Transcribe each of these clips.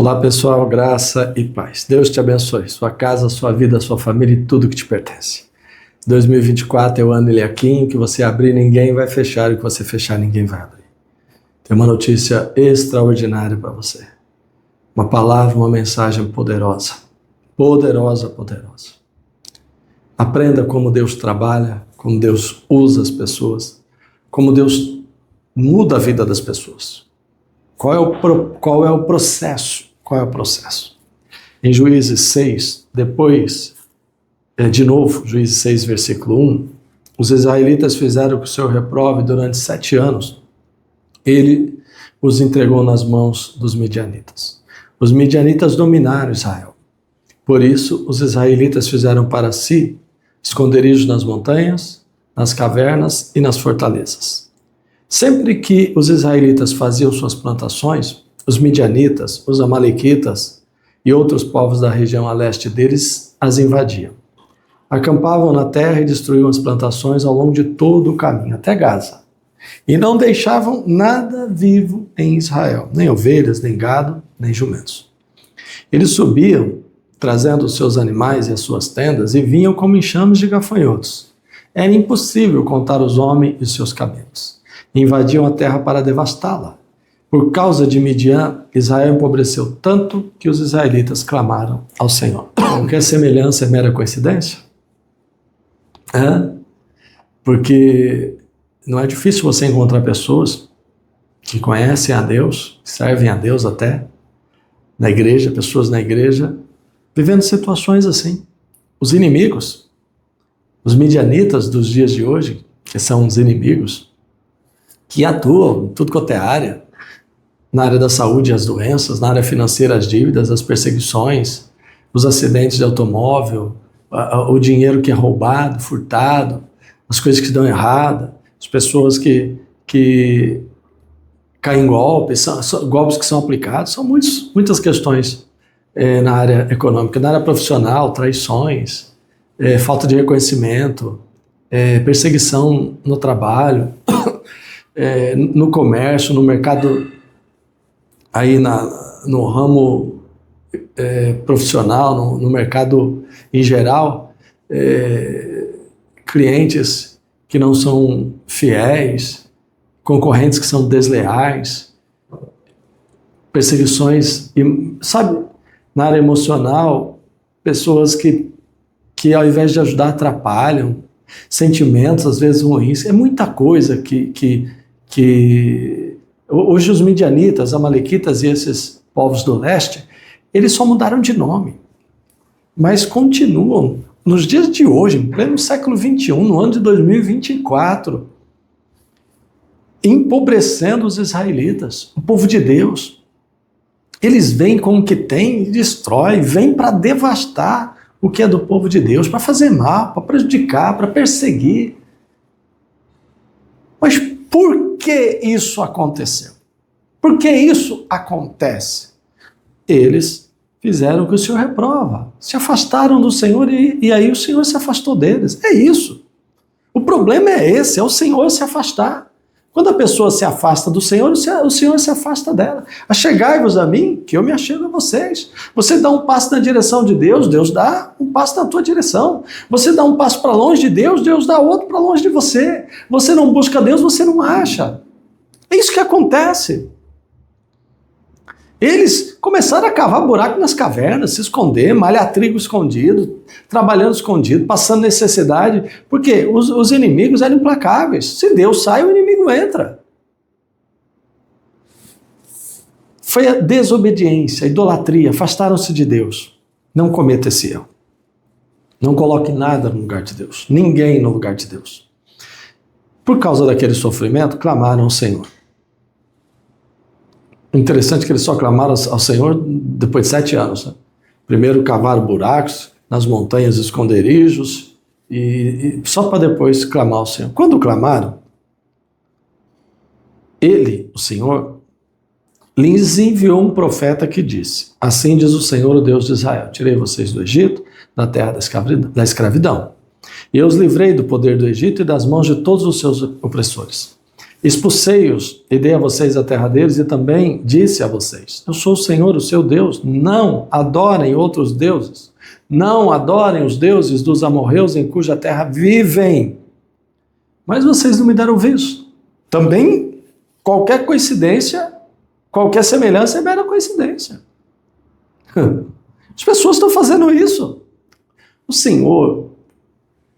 Olá pessoal, graça e paz. Deus te abençoe, sua casa, sua vida, sua família e tudo que te pertence. 2024 é o ano Eliakim, que você abrir ninguém vai fechar e que você fechar ninguém vai abrir. Tem uma notícia extraordinária para você. Uma palavra, uma mensagem poderosa. Poderosa, poderosa. Aprenda como Deus trabalha, como Deus usa as pessoas, como Deus muda a vida das pessoas. Qual é o processo? Qual é o processo? Em Juízes 6, depois, de novo, Juízes 6, versículo 1, os israelitas fizeram que o Senhor reprove durante 7 anos. Ele os entregou nas mãos dos midianitas. Os midianitas dominaram Israel. Por isso, os israelitas fizeram para si esconderijos nas montanhas, nas cavernas e nas fortalezas. Sempre que os israelitas faziam suas plantações, os midianitas, os amalequitas e outros povos da região a leste deles as invadiam. Acampavam na terra e destruíam as plantações ao longo de todo o caminho, até Gaza. E não deixavam nada vivo em Israel, nem ovelhas, nem gado, nem jumentos. Eles subiam, trazendo os seus animais e as suas tendas, e vinham como enxames de gafanhotos. Era impossível contar os homens e os seus camelos. Invadiam a terra para devastá-la. Por causa de Midian, Israel empobreceu tanto que os israelitas clamaram ao Senhor. Qualquer semelhança é mera coincidência? Porque não é difícil você encontrar pessoas que conhecem a Deus, que servem a Deus até, na igreja, pessoas na igreja, vivendo situações assim. Os inimigos, os midianitas dos dias de hoje, que são os inimigos, que atuam em tudo quanto é área, na área da saúde as doenças, na área financeira as dívidas, as perseguições, os acidentes de automóvel, o dinheiro que é roubado, furtado, as coisas que dão errado, as pessoas que caem em golpes, golpes que são aplicados, são muitas questões na área econômica, na área profissional, traições, falta de reconhecimento, perseguição no trabalho, no comércio, no mercado, aí no ramo profissional, no mercado em geral, clientes que não são fiéis, concorrentes que são desleais, perseguições, e, sabe, na área emocional, pessoas que ao invés de ajudar atrapalham, sentimentos às vezes ruins, é muita coisa que hoje os midianitas, amalequitas e esses povos do leste, eles só mudaram de nome, mas continuam nos dias de hoje, em pleno século XXI, no ano de 2024, empobrecendo os israelitas, o povo de Deus. Eles vêm com o que tem e destrói, vêm para devastar o que é do povo de Deus, para fazer mal, para prejudicar, para perseguir. Mas por que isso aconteceu? Por que isso acontece? Eles fizeram o que o Senhor reprova, se afastaram do Senhor e aí o Senhor se afastou deles. É isso. O problema é esse, é o Senhor se afastar. Quando a pessoa se afasta do Senhor, o Senhor se afasta dela. Achegai-vos a mim, que eu me achego a vocês. Você dá um passo na direção de Deus, Deus dá um passo na tua direção. Você dá um passo para longe de Deus, Deus dá outro para longe de você. Você não busca Deus, você não acha. É isso que acontece. Eles começaram a cavar buraco nas cavernas, se esconder, malhar trigo escondido, trabalhando escondido, passando necessidade, porque os inimigos eram implacáveis. Se Deus sai, o inimigo entra. Foi a desobediência, a idolatria, afastaram-se de Deus. Não cometa esse erro. Não coloque nada no lugar de Deus, ninguém no lugar de Deus. Por causa daquele sofrimento, clamaram ao Senhor. Interessante que eles só clamaram ao Senhor depois de 7 anos. Né? Primeiro cavaram buracos nas montanhas, esconderijos, e só para depois clamar ao Senhor. Quando clamaram, Ele, o Senhor, lhes enviou um profeta que disse: assim diz o Senhor, o Deus de Israel, tirei vocês do Egito, da terra da escravidão, e eu os livrei do poder do Egito e das mãos de todos os seus opressores. Expulsei-os e dei a vocês a terra deles, e também disse a vocês: eu sou o Senhor, o seu Deus. Não adorem outros deuses. Não adorem os deuses dos amorreus em cuja terra vivem. Mas vocês não me deram ouvidos. Também, qualquer coincidência, qualquer semelhança é mera coincidência. As pessoas estão fazendo isso. O Senhor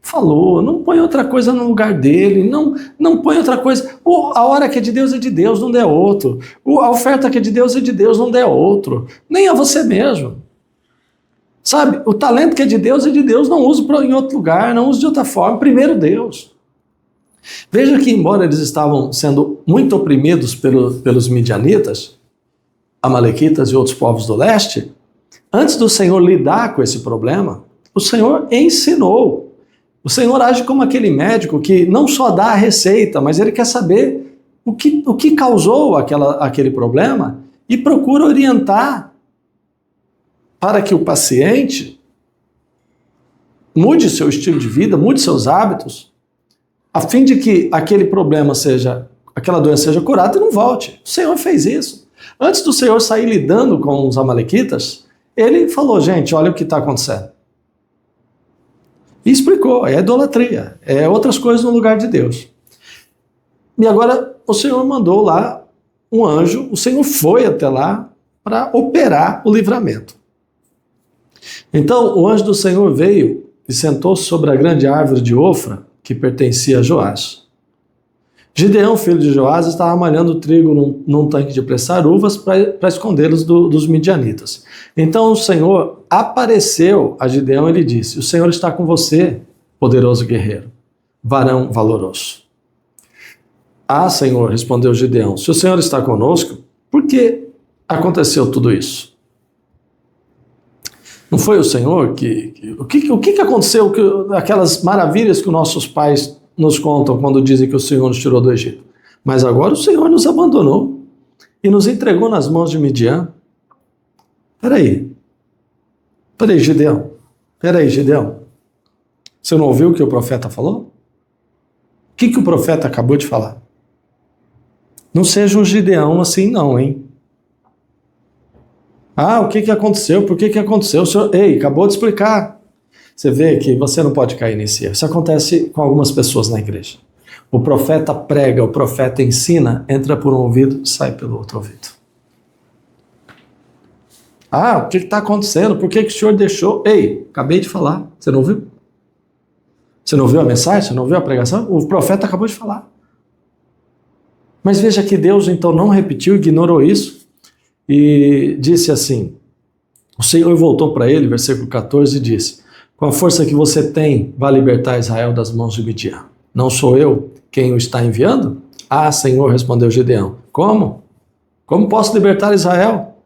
falou, não põe outra coisa no lugar dele, não põe outra coisa. A hora que é de Deus, não der outro. A oferta que é de Deus, não der outro. Nem a você mesmo. Sabe, o talento que é de Deus, não use em outro lugar, não use de outra forma. Primeiro Deus. Veja que, embora eles estavam sendo muito oprimidos pelos midianitas, amalequitas e outros povos do leste, antes do Senhor lidar com esse problema, o Senhor ensinou. O Senhor age como aquele médico que não só dá a receita, mas ele quer saber o que causou aquele problema e procura orientar para que o paciente mude seu estilo de vida, mude seus hábitos, a fim de que aquele problema aquela doença seja curada e não volte. O Senhor fez isso. Antes do Senhor sair lidando com os amalequitas, ele falou: gente, olha o que está acontecendo. E explicou, é idolatria, é outras coisas no lugar de Deus. E agora o Senhor mandou lá um anjo, o Senhor foi até lá para operar o livramento. Então o anjo do Senhor veio e sentou-se sobre a grande árvore de Ofra, que pertencia a Joás. Gideão, filho de Joás, estava malhando trigo num tanque de pressar uvas para escondê-los dos midianitas. Então o Senhor apareceu a Gideão e lhe disse: o Senhor está com você, poderoso guerreiro, varão valoroso. Ah, Senhor, respondeu Gideão, se o Senhor está conosco, por que aconteceu tudo isso? Não foi o Senhor o que aconteceu, aquelas maravilhas que os nossos pais nos contam quando dizem que o Senhor nos tirou do Egito? Mas agora o Senhor nos abandonou e nos entregou nas mãos de Midian. Peraí, Gideão. Você não ouviu o que o profeta falou? O que o profeta acabou de falar? Não seja um Gideão assim não, hein? Ah, o que aconteceu? Por que aconteceu? O senhor, acabou de explicar. Você vê que você não pode cair nesse erro. Isso acontece com algumas pessoas na igreja. O profeta prega, o profeta ensina, entra por um ouvido, sai pelo outro ouvido. Ah, o que está acontecendo? Por que o senhor deixou? Acabei de falar. Você não ouviu? Você não ouviu a mensagem? Você não ouviu a pregação? O profeta acabou de falar. Mas veja que Deus então não repetiu, ignorou isso e disse assim: o Senhor voltou para ele, versículo 14, e disse: com a força que você tem, vá libertar Israel das mãos de Midian. Não sou eu quem o está enviando? Ah, Senhor, respondeu Gideão. Como? Como posso libertar Israel?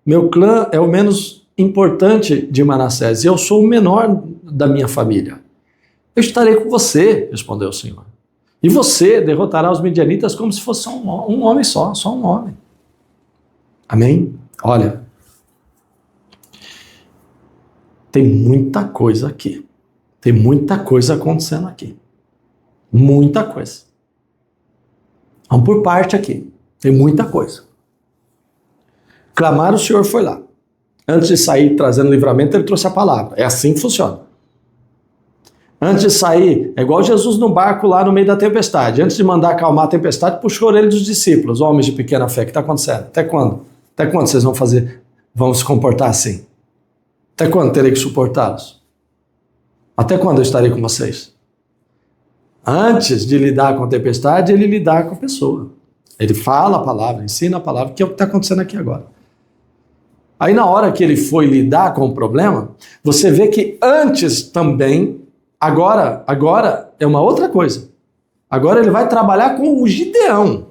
Meu clã é o menos importante de Manassés e eu sou o menor da minha família. Eu estarei com você, respondeu o Senhor. E você derrotará os midianitas como se fosse um homem só um homem. Amém? Olha, tem muita coisa aqui. Tem muita coisa acontecendo aqui. Muita coisa. Vamos por parte aqui. Tem muita coisa. Clamar, o Senhor foi lá. Antes de sair trazendo livramento, ele trouxe a palavra. É assim que funciona. Antes de sair, é igual Jesus no barco lá no meio da tempestade. Antes de mandar acalmar a tempestade, puxou a orelha dos discípulos, homens de pequena fé. O que está acontecendo? Até quando? Até quando vocês vão se comportar assim? Até quando terei que suportá-los? Até quando eu estarei com vocês? Antes de lidar com a tempestade, ele lidar com a pessoa. Ele fala a palavra, ensina a palavra, que é o que está acontecendo aqui agora. Aí na hora que ele foi lidar com o problema, você vê que antes também, agora é uma outra coisa. Agora ele vai trabalhar com o Gideão.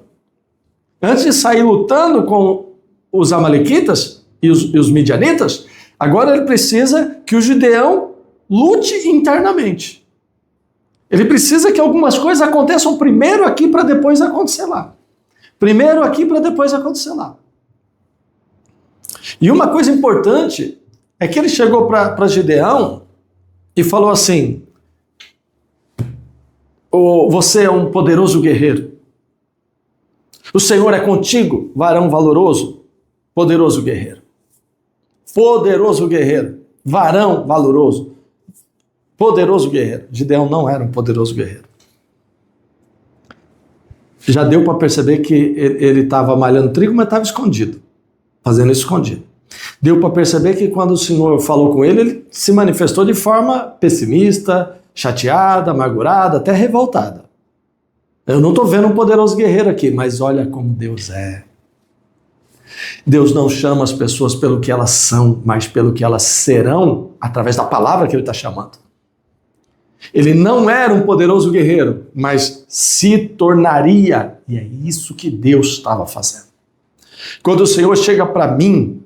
Antes de sair lutando com os amalequitas e os midianitas, agora ele precisa que o Gideão lute internamente. Ele precisa que algumas coisas aconteçam primeiro aqui para depois acontecer lá. Primeiro aqui para depois acontecer lá. E uma coisa importante é que ele chegou para Gideão e falou assim: você é um poderoso guerreiro. O Senhor é contigo, varão valoroso, poderoso guerreiro. Poderoso guerreiro, varão valoroso, poderoso guerreiro. Gideão não era um poderoso guerreiro. Já deu para perceber que ele estava malhando trigo, mas estava escondido, fazendo isso escondido. Deu para perceber que quando o Senhor falou com ele, ele se manifestou de forma pessimista, chateada, amargurada, até revoltada. Eu não estou vendo um poderoso guerreiro aqui, mas olha como Deus é. Deus não chama as pessoas pelo que elas são, mas pelo que elas serão, através da palavra que Ele está chamando. Ele não era um poderoso guerreiro, mas se tornaria, e é isso que Deus estava fazendo. Quando o Senhor chega para mim,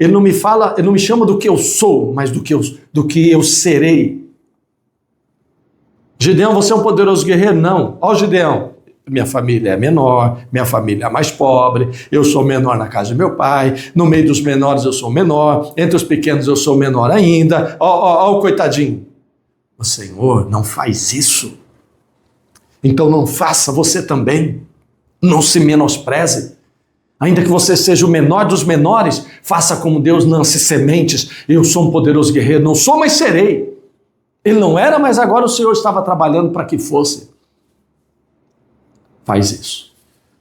ele não me fala, ele não me chama do que eu sou, mas do que eu serei. Gideão, você é um poderoso guerreiro? Não. Ó, Gideão, minha família é menor, minha família é mais pobre, eu sou menor na casa do meu pai, no meio dos menores eu sou menor, entre os pequenos eu sou menor ainda. Ó, o coitadinho. O Senhor não faz isso. Então não faça você também. Não se menospreze. Ainda que você seja o menor dos menores, faça como Deus lance sementes. Eu sou um poderoso guerreiro, não sou, mas serei. Ele não era, mas agora o Senhor estava trabalhando para que fosse. Faz isso.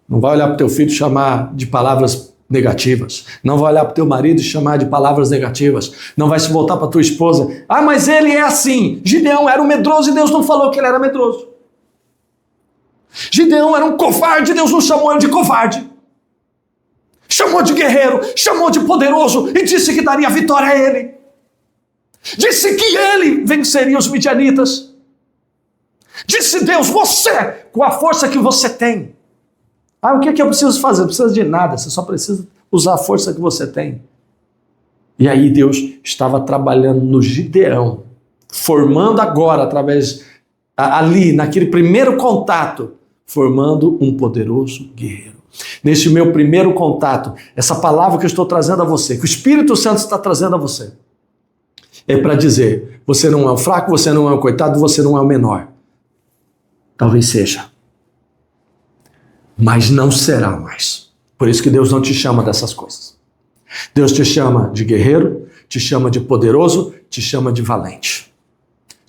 Não vai olhar para o teu filho e chamar de palavras negativas. Não vai olhar para o teu marido e chamar de palavras negativas. Não vai se voltar para tua esposa. Ah, mas ele é assim. Gideão era um medroso e Deus não falou que ele era medroso. Gideão era um covarde e Deus não chamou ele de covarde. Chamou de guerreiro, chamou de poderoso e disse que daria vitória a ele. Disse que ele venceria os midianitas. Disse Deus, você, com a força que você tem. Ah, o que é que eu preciso fazer? Não precisa de nada, você só precisa usar a força que você tem. E aí Deus estava trabalhando no Gideão, formando agora, através, ali, naquele primeiro contato, formando um poderoso guerreiro. Nesse meu primeiro contato, essa palavra que eu estou trazendo a você, que o Espírito Santo está trazendo a você, é para dizer, você não é o fraco, você não é o coitado, você não é o menor. Talvez seja. Mas não será mais. Por isso que Deus não te chama dessas coisas. Deus te chama de guerreiro, te chama de poderoso, te chama de valente,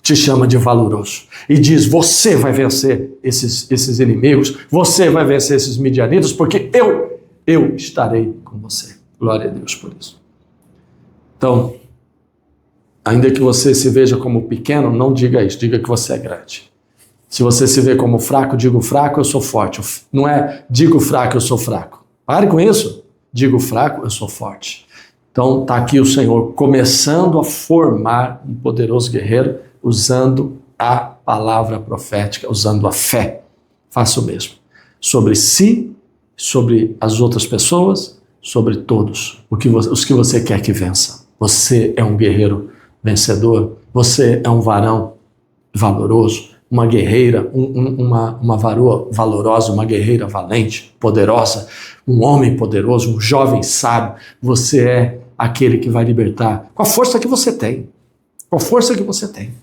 te chama de valoroso. E diz, você vai vencer esses inimigos, você vai vencer esses midianitas, porque eu estarei com você. Glória a Deus por isso. Então, ainda que você se veja como pequeno, não diga isso, diga que você é grande. Se você se vê como fraco, digo fraco, eu sou forte. Não é digo fraco, eu sou fraco. Pare com isso. Digo fraco, eu sou forte. Então está aqui o Senhor começando a formar um poderoso guerreiro usando a palavra profética, usando a fé. Faça o mesmo. Sobre si, sobre as outras pessoas, sobre todos. Os que você quer que vença. Você é um guerreiro vencedor. Você é um varão valoroso. Uma guerreira, uma varoa valorosa, uma guerreira valente, poderosa, um homem poderoso, um jovem sábio. Você é aquele que vai libertar com a força que você tem. Com a força que você tem.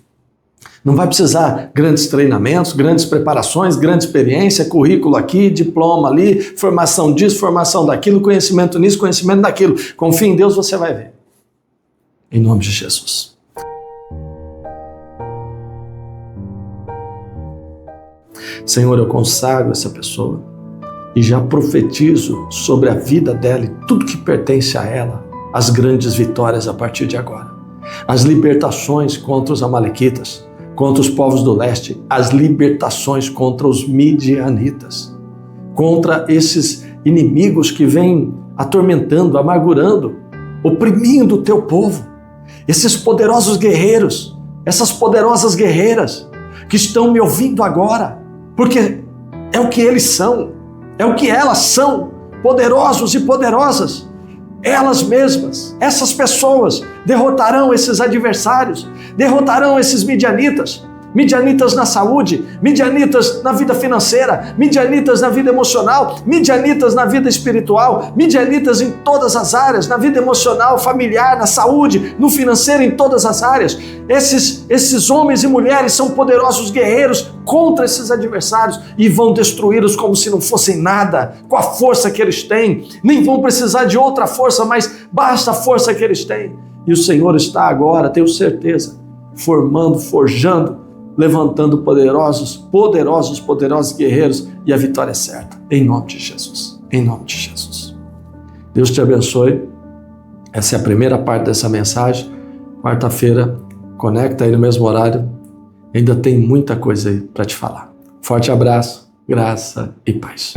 Não vai precisar grandes treinamentos, grandes preparações, grande experiência, currículo aqui, diploma ali, formação disso, formação daquilo, conhecimento nisso, conhecimento daquilo. Confie em Deus, você vai ver. Em nome de Jesus. Senhor, eu consagro essa pessoa e já profetizo sobre a vida dela e tudo que pertence a ela, as grandes vitórias a partir de agora. As libertações contra os amalequitas, contra os povos do leste, as libertações contra os midianitas, contra esses inimigos que vêm atormentando, amargurando, oprimindo o teu povo, esses poderosos guerreiros, essas poderosas guerreiras que estão me ouvindo agora, porque é o que eles são, é o que elas são, poderosos e poderosas. Elas mesmas, essas pessoas, derrotarão esses adversários, derrotarão esses midianitas, midianitas na saúde, midianitas na vida financeira, midianitas na vida emocional, midianitas na vida espiritual, midianitas em todas as áreas, na vida emocional, familiar, na saúde, no financeiro, em todas as áreas. Esses homens e mulheres são poderosos guerreiros contra esses adversários e vão destruí-los como se não fossem nada, com a força que eles têm. Nem vão precisar de outra força, mas basta a força que eles têm. E o Senhor está agora, tenho certeza, formando, forjando, levantando poderosos guerreiros, e a vitória é certa, em nome de Jesus, em nome de Jesus. Deus te abençoe. Essa é a primeira parte dessa mensagem. Quarta-feira, conecta aí no mesmo horário, ainda tem muita coisa aí para te falar. Forte abraço, graça e paz.